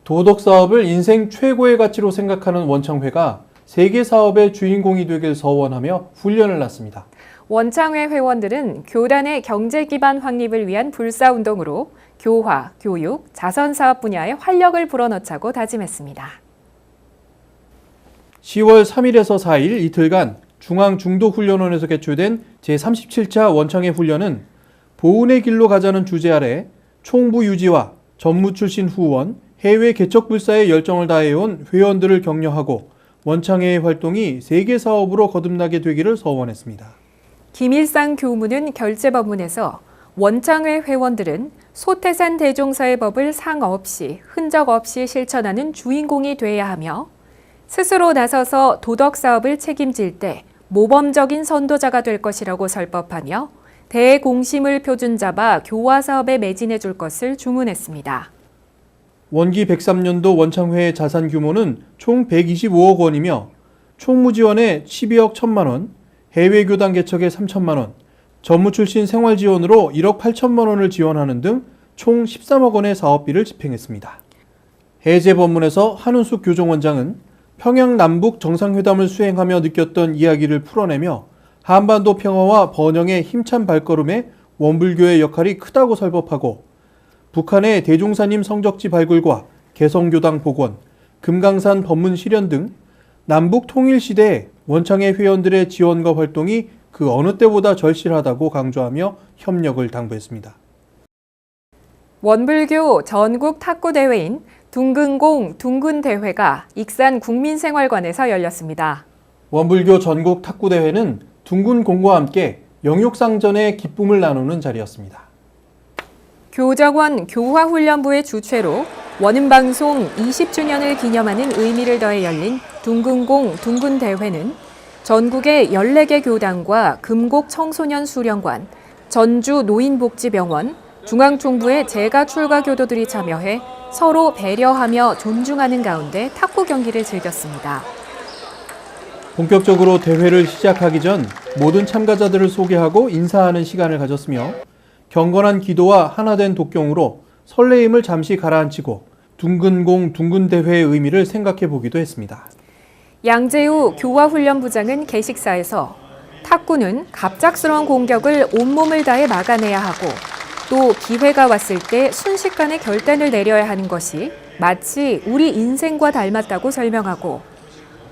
도덕 사업을 인생 최고의 가치로 생각하는 원창회가 세계 사업의 주인공이 되길 서원하며 훈련을 났습니다. 원창회 회원들은 교단의 경제 기반 확립을 위한 불사운동으로 교화, 교육, 자선사업 분야에 활력을 불어넣자고 다짐했습니다. 10월 3일에서 4일 이틀간 중앙중도훈련원에서 개최된 제37차 원창회 훈련은 보은의 길로 가자는 주제 아래 총부 유지와 전무 출신 후원, 해외 개척불사에 열정을 다해온 회원들을 격려하고 원창회의 활동이 세계 사업으로 거듭나게 되기를 서원했습니다. 김일상 교무는 결재법문에서 원창회 회원들은 소태산 대종사의 법을 상 없이 흔적 없이 실천하는 주인공이 돼야 하며 스스로 나서서 도덕 사업을 책임질 때 모범적인 선도자가 될 것이라고 설법하며 대공심을 표준 잡아 교화 사업에 매진해 줄 것을 주문했습니다. 원기 103년도 원창회의 자산 규모는 총 125억 원이며 총무 지원에 12억 1천만 원, 해외 교단 개척에 3천만 원, 전무 출신 생활 지원으로 1억 8천만 원을 지원하는 등 총 13억 원의 사업비를 집행했습니다. 해제 법문에서 한운숙 교정원장은 평양 남북 정상회담을 수행하며 느꼈던 이야기를 풀어내며 한반도 평화와 번영의 힘찬 발걸음에 원불교의 역할이 크다고 설법하고 북한의 대종사님 성적지 발굴과 개성교당 복원, 금강산 법문 실현 등 남북 통일 시대에 원창회 회원들의 지원과 활동이 그 어느 때보다 절실하다고 강조하며 협력을 당부했습니다. 원불교 전국 탁구대회인 둥근공 둥근대회가 익산 국민생활관에서 열렸습니다. 원불교 전국 탁구대회는 둥근공과 함께 영육상전의 기쁨을 나누는 자리였습니다. 교정원 교화훈련부의 주최로 원음방송 20주년을 기념하는 의미를 더해 열린 둥근공 둥근대회는 전국의 14개 교단과 금곡 청소년 수련관, 전주 노인복지병원, 중앙총부의 재가 출가 교도들이 참여해 서로 배려하며 존중하는 가운데 탁구 경기를 즐겼습니다. 본격적으로 대회를 시작하기 전 모든 참가자들을 소개하고 인사하는 시간을 가졌으며 경건한 기도와 하나된 독경으로 설레임을 잠시 가라앉히고 둥근공 둥근대회의 의미를 생각해 보기도 했습니다. 양재우 교화훈련부장은 개식사에서 탁구는 갑작스러운 공격을 온몸을 다해 막아내야 하고 또 기회가 왔을 때 순식간에 결단을 내려야 하는 것이 마치 우리 인생과 닮았다고 설명하고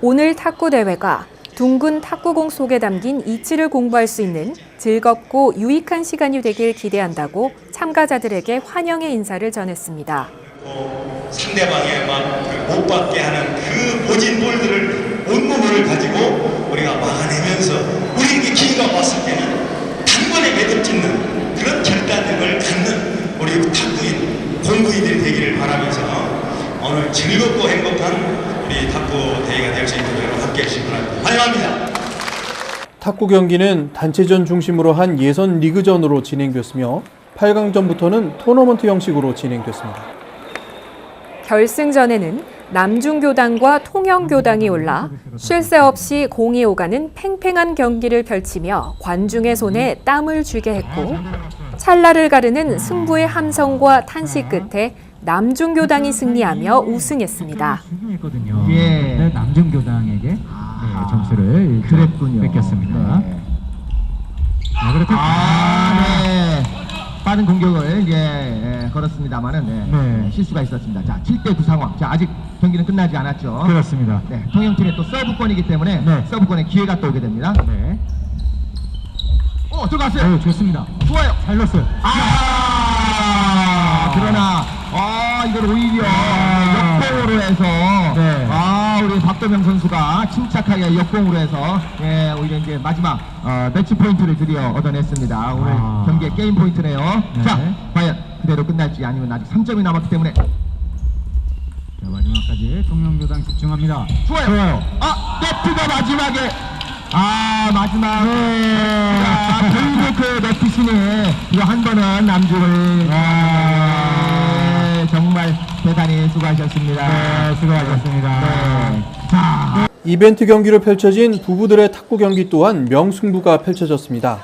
오늘 탁구 대회가 둥근 탁구공 속에 담긴 이치를 공부할 수 있는 즐겁고 유익한 시간이 되길 기대한다고 참가자들에게 환영의 인사를 전했습니다. 상대방의 못 받게 하는 그 모진 볼들을 온몸을 가지고 우리가 막아내면서 우리에게 기회가 왔을 때는 단번에 매듭 짓는 그런 결단력을 갖는 우리 탁구인, 공부인들이 되기를 바라면서 오늘 즐겁고 행복한 우리 탁구 대회가 될 수 있도록 여러분 함께해 주시기 바랍니다. 환영합니다. 탁구 경기는 단체전 중심으로 한 예선 리그전으로 진행됐으며 8강전부터는 토너먼트 형식으로 진행됐습니다. 결승전에는 남중교당과 통영교당이 올라 쉴 새 없이 공이 오가는 팽팽한 경기를 펼치며 관중의 손에 땀을 쥐게 했고 찰나를 가르는 승부의 함성과 탄식 끝에 남중교당이 승리하며 우승했습니다. 예, 남중교당에게 점수를 그랬군요. 뺏겼습니다. 네. 네. 빠른 공격을 걸었습니다만은 실수가 있었습니다. 자, 7대9 상황. 자, 아직 경기는 끝나지 않았죠. 그렇습니다. 네, 통영팀의 또 서브권이기 때문에 서브권에 기회가 또 오게 됩니다. 네. 들어갔어요. 좋습니다. 좋아요. 잘 넣었어요. 그러나 이걸 오히려 역공으로 해서 우리 박도명 선수가 침착하게 역공으로 해서 오히려 이제 마지막 매치 포인트를 드디어 얻어냈습니다. 오늘 경기의 게임 포인트네요. 자, 과연 그대로 끝날지 아니면 아직 3점이 남았기 때문에 자, 마지막까지 통영교당 집중합니다. 좋아요. 네트가 마지막에 결국 그 네트신이 이거 한 번은 남주를 정말 대단히 수고하셨습니다. 수고하셨습니다. 자, 이벤트 경기로 펼쳐진 부부들의 탁구 경기 또한 명승부가 펼쳐졌습니다.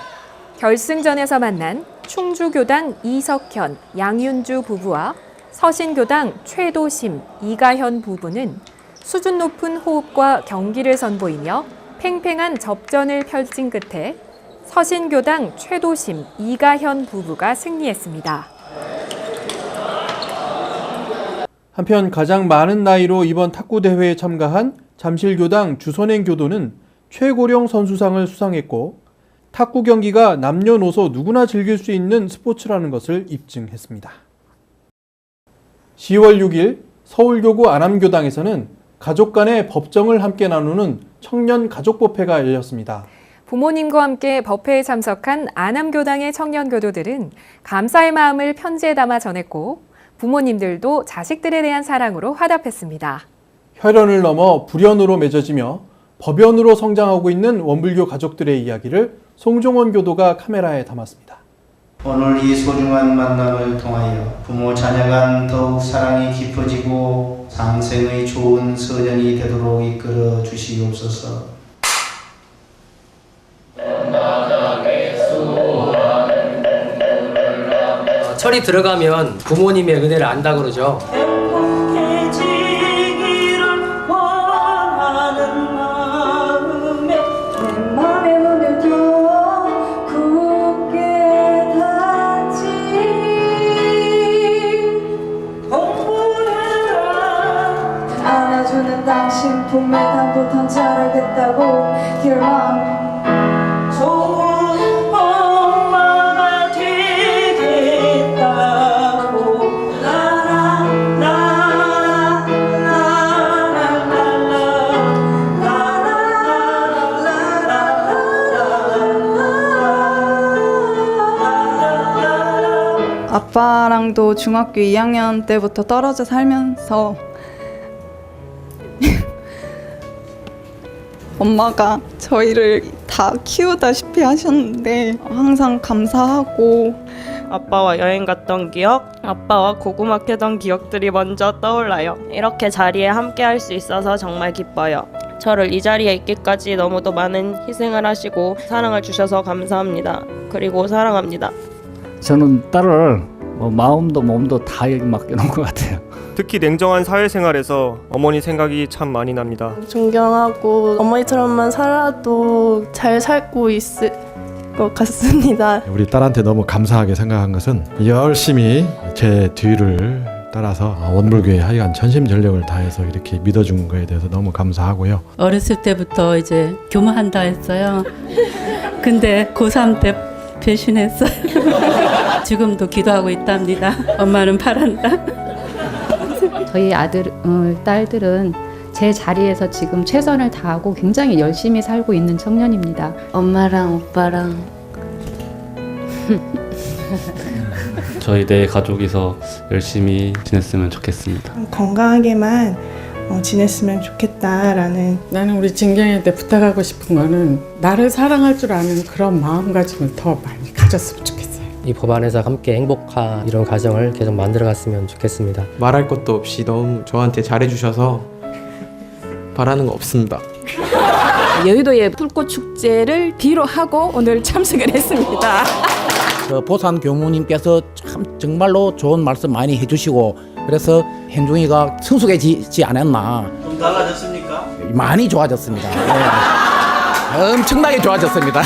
결승전에서 만난 충주교당 이석현, 양윤주 부부와 서신교당 최도심, 이가현 부부는 수준 높은 호흡과 경기를 선보이며 팽팽한 접전을 펼친 끝에 서신교당 최도심, 이가현 부부가 승리했습니다. 한편 가장 많은 나이로 이번 탁구 대회에 참가한 잠실교당 주선행 교도는 최고령 선수상을 수상했고 탁구 경기가 남녀노소 누구나 즐길 수 있는 스포츠라는 것을 입증했습니다. 10월 6일 서울교구 안암교당에서는 가족 간의 법정을 함께 나누는 청년 가족법회가 열렸습니다. 부모님과 함께 법회에 참석한 안암교당의 청년교도들은 감사의 마음을 편지에 담아 전했고 부모님들도 자식들에 대한 사랑으로 화답했습니다. 혈연을 넘어 불연으로 맺어지며 법연으로 성장하고 있는 원불교 가족들의 이야기를 송종원 교도가 카메라에 담았습니다. 오늘 이 소중한 만남을 통하여 부모 자녀 간 더욱 사랑이 깊어지고 상생의 좋은 서년이 되도록 이끌어 주시옵소서. 철이 들어가면 부모님의 은혜를 안다 그러죠. 안아주는 당신 품에 담보탄 잘하겠다고 Dear Mom 좋은 엄마가 되겠다고 아빠랑도 중학교 2학년 때부터 떨어져 살면서 엄마가 저희를 다 키우다시피 하셨는데 항상 감사하고 아빠와 여행 갔던 기억, 아빠와 고구마 캐던 기억들이 먼저 떠올라요. 이렇게 자리에 함께 할 수 있어서 정말 기뻐요. 저를 이 자리에 있기까지 너무도 많은 희생을 하시고 사랑을 주셔서 감사합니다. 그리고 사랑합니다. 저는 딸을 마음도 몸도 다 여기 맡겨놓은 것 같아요. 특히 냉정한 사회생활에서 어머니 생각이 참 많이 납니다. 존경하고 어머니처럼만 살아도 잘 살고 있을 것 같습니다. 우리 딸한테 너무 감사하게 생각한 것은 열심히 제 뒤를 따라서 원불교에 하여간 전심전력을 다해서 이렇게 믿어준 거에 대해서 너무 감사하고요. 어렸을 때부터 이제 교무한다 했어요. 근데 고3 때 배신했어요. 지금도 기도하고 있답니다. 엄마는 바란다. 저희 딸들은 제 자리에서 지금 최선을 다하고 굉장히 열심히 살고 있는 청년입니다. 엄마랑 오빠랑 저희 네 가족이서 열심히 지냈으면 좋겠습니다. 건강하게만 지냈으면 좋겠다라는. 나는 우리 진경이한테 부탁하고 싶은 거는 나를 사랑할 줄 아는 그런 마음가짐을 더 많이 가졌으면 좋겠어요. 이 법안에서 함께 행복한 이런 가정을 계속 만들어갔으면 좋겠습니다. 말할 것도 없이 너무 저한테 잘해주셔서 바라는 거 없습니다. 여의도의 불꽃 축제를 뒤로 하고 오늘 참석을 했습니다. 보산 교무님께서 참 정말로 좋은 말씀 많이 해주시고 그래서 현중이가 성숙해지지 않았나. 좀 달라졌습니까? 많이 좋아졌습니다. 네. 엄청나게 좋아졌습니다.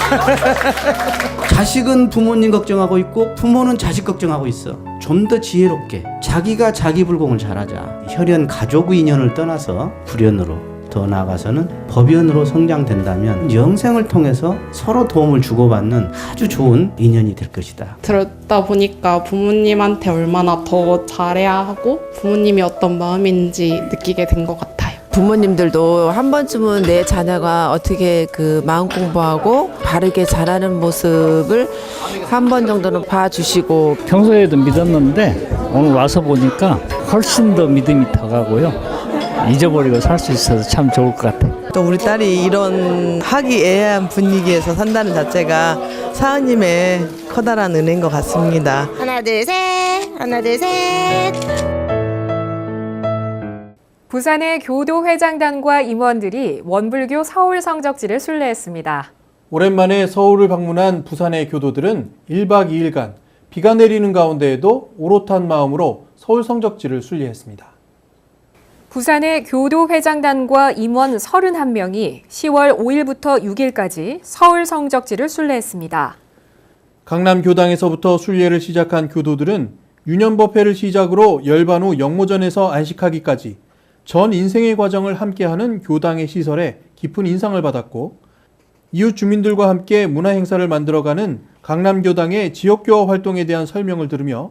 자식은 부모님 걱정하고 있고 부모는 자식 걱정하고 있어. 좀 더 지혜롭게 자기가 자기 불공을 잘하자. 혈연 가족의 인연을 떠나서 불연으로 더 나아가서는 법연으로 성장된다면 영생을 통해서 서로 도움을 주고받는 아주 좋은 인연이 될 것이다. 들었다 보니까 부모님한테 얼마나 더 잘해야 하고 부모님이 어떤 마음인지 느끼게 된 것 같아요. 부모님들도 한 번쯤은 내 자녀가 어떻게 그 마음 공부하고 바르게 자라는 모습을 한 번 정도는 봐주시고. 평소에도 믿었는데 오늘 와서 보니까 훨씬 더 믿음이 더 가고요. 잊어버리고 살 수 있어서 참 좋을 것 같아요. 또 우리 딸이 이런 화기애애한 분위기에서 산다는 자체가 사은님의 커다란 은혜인 것 같습니다. 하나 둘 셋, 하나 둘 셋. 부산의 교도회장단과 임원들이 원불교 서울 성적지를 순례했습니다. 오랜만에 서울을 방문한 부산의 교도들은 1박 2일간 비가 내리는 가운데에도 오롯한 마음으로 서울 성적지를 순례했습니다. 부산의 교도회장단과 임원 31명이 10월 5일부터 6일까지 서울 성적지를 순례했습니다. 강남 교당에서부터 순례를 시작한 교도들은 유년법회를 시작으로 열반 후 영모전에서 안식하기까지 전 인생의 과정을 함께하는 교당의 시설에 깊은 인상을 받았고, 이웃 주민들과 함께 문화행사를 만들어가는 강남교당의 지역교화 활동에 대한 설명을 들으며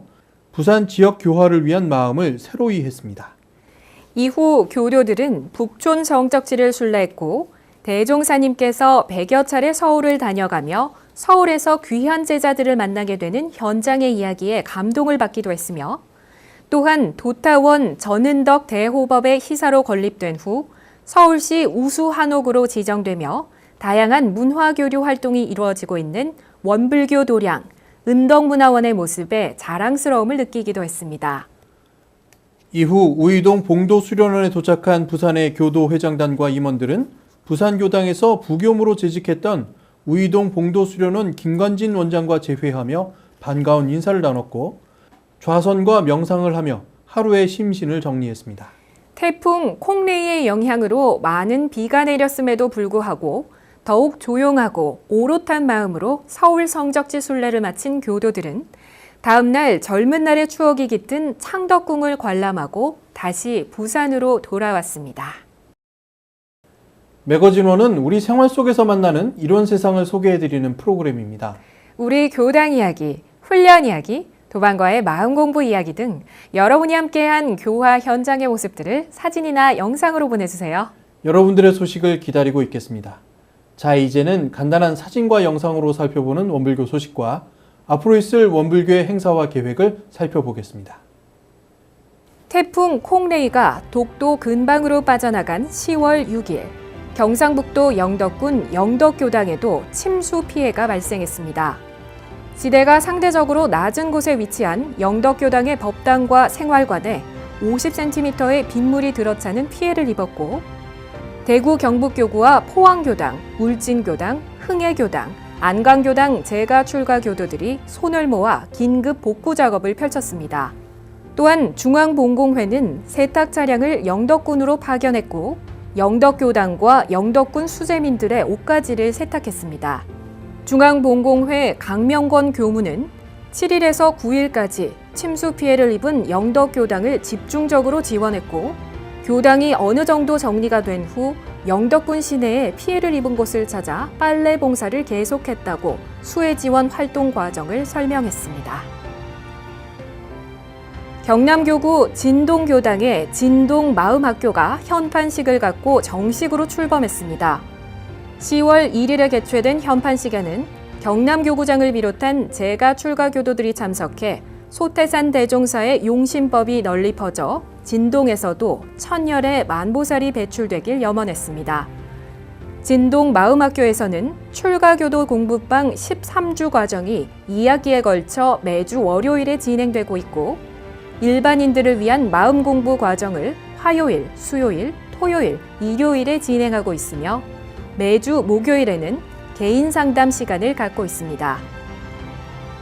부산 지역 교화를 위한 마음을 새로이 했습니다. 이후 교도들은 북촌 성적지를 순례했고, 대종사님께서 100여 차례 서울을 다녀가며 서울에서 귀한 제자들을 만나게 되는 현장의 이야기에 감동을 받기도 했으며, 또한 도타원 전은덕 대호법의 희사로 건립된 후 서울시 우수 한옥으로 지정되며 다양한 문화교류 활동이 이루어지고 있는 원불교 도량, 은덕문화원의 모습에 자랑스러움을 느끼기도 했습니다. 이후 우이동 봉도수련원에 도착한 부산의 교도회장단과 임원들은 부산교당에서 부교무로 재직했던 우이동 봉도수련원 김관진 원장과 재회하며 반가운 인사를 나눴고, 좌선과 명상을 하며 하루의 심신을 정리했습니다. 태풍 콩레이의 영향으로 많은 비가 내렸음에도 불구하고 더욱 조용하고 오롯한 마음으로 서울 성적지 순례를 마친 교도들은 다음 날 젊은 날의 추억이 깃든 창덕궁을 관람하고 다시 부산으로 돌아왔습니다. 매거진원은 우리 생활 속에서 만나는 이런 세상을 소개해드리는 프로그램입니다. 우리 교당 이야기, 훈련 이야기, 도반과의 마음 공부 이야기 등 여러분이 함께한 교화 현장의 모습들을 사진이나 영상으로 보내주세요. 여러분들의 소식을 기다리고 있겠습니다. 자, 이제는 간단한 사진과 영상으로 살펴보는 원불교 소식과 앞으로 있을 원불교의 행사와 계획을 살펴보겠습니다. 태풍 콩레이가 독도 근방으로 빠져나간 10월 6일, 경상북도 영덕군 영덕교당에도 침수 피해가 발생했습니다. 지대가 상대적으로 낮은 곳에 위치한 영덕교당의 법당과 생활관에 50cm의 빗물이 들어차는 피해를 입었고, 대구 경북교구와 포항교당, 울진교당, 흥해교당, 안강교당 재가 출가 교도들이 손을 모아 긴급 복구 작업을 펼쳤습니다. 또한 중앙봉공회는 세탁 차량을 영덕군으로 파견했고, 영덕교당과 영덕군 수재민들의 옷가지를 세탁했습니다. 중앙봉공회 강명권 교무는 7일에서 9일까지 침수 피해를 입은 영덕교당을 집중적으로 지원했고, 교당이 어느 정도 정리가 된 후 영덕군 시내에 피해를 입은 곳을 찾아 빨래 봉사를 계속했다고 수해 지원 활동 과정을 설명했습니다. 경남교구 진동교당의 진동마음학교가 현판식을 갖고 정식으로 출범했습니다. 10월 1일에 개최된 현판식에는 경남교구장을 비롯한 재가 출가 교도들이 참석해 소태산 대종사의 용신법이 널리 퍼져 진동에서도 천열의 만보살이 배출되길 염원했습니다. 진동마음학교에서는 출가교도 공부방 13주 과정이 2학기에 걸쳐 매주 월요일에 진행되고 있고, 일반인들을 위한 마음 공부 과정을 화요일, 수요일, 토요일, 일요일에 진행하고 있으며 매주 목요일에는 개인 상담 시간을 갖고 있습니다.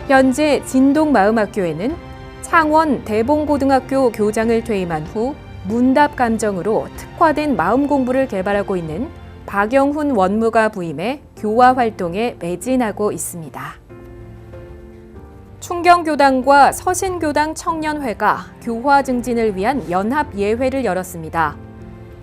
현재 진동마음학교에는 창원 대봉고등학교 교장을 퇴임한 후 문답 감정으로 특화된 마음 공부를 개발하고 있는 박영훈 원무가 부임해 교화 활동에 매진하고 있습니다. 충경교당과 서신교당 청년회가 교화 증진을 위한 연합 예회를 열었습니다.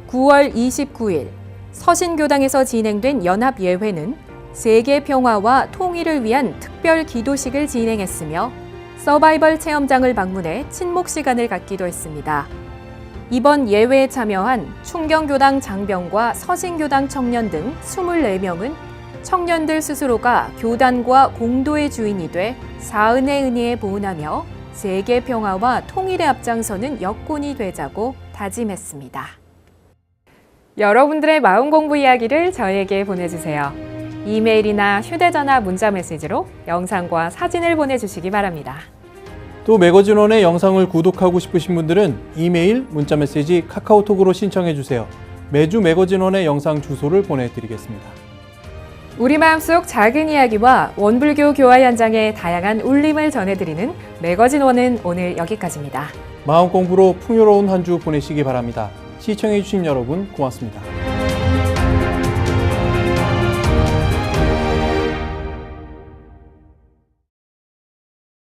9월 29일 서신교당에서 진행된 연합 예회는 세계 평화와 통일을 위한 특별 기도식을 진행했으며 서바이벌 체험장을 방문해 친목 시간을 갖기도 했습니다. 이번 예회에 참여한 충경교당 장병과 서신교당 청년 등 24명은 청년들 스스로가 교단과 공도의 주인이 돼 사은의 은혜에 보은하며 세계 평화와 통일에 앞장서는 여군이 되자고 다짐했습니다. 여러분들의 마음 공부 이야기를 저희에게 보내주세요. 이메일이나 휴대전화 문자 메시지로 영상과 사진을 보내주시기 바랍니다. 또 매거진원의 영상을 구독하고 싶으신 분들은 이메일, 문자 메시지, 카카오톡으로 신청해 주세요. 매주 매거진원의 영상 주소를 보내드리겠습니다. 우리 마음속 작은 이야기와 원불교 교화 현장의 다양한 울림을 전해드리는 매거진원은 오늘 여기까지입니다. 마음 공부로 풍요로운 한 주 보내시기 바랍니다. 시청해주신 여러분 고맙습니다.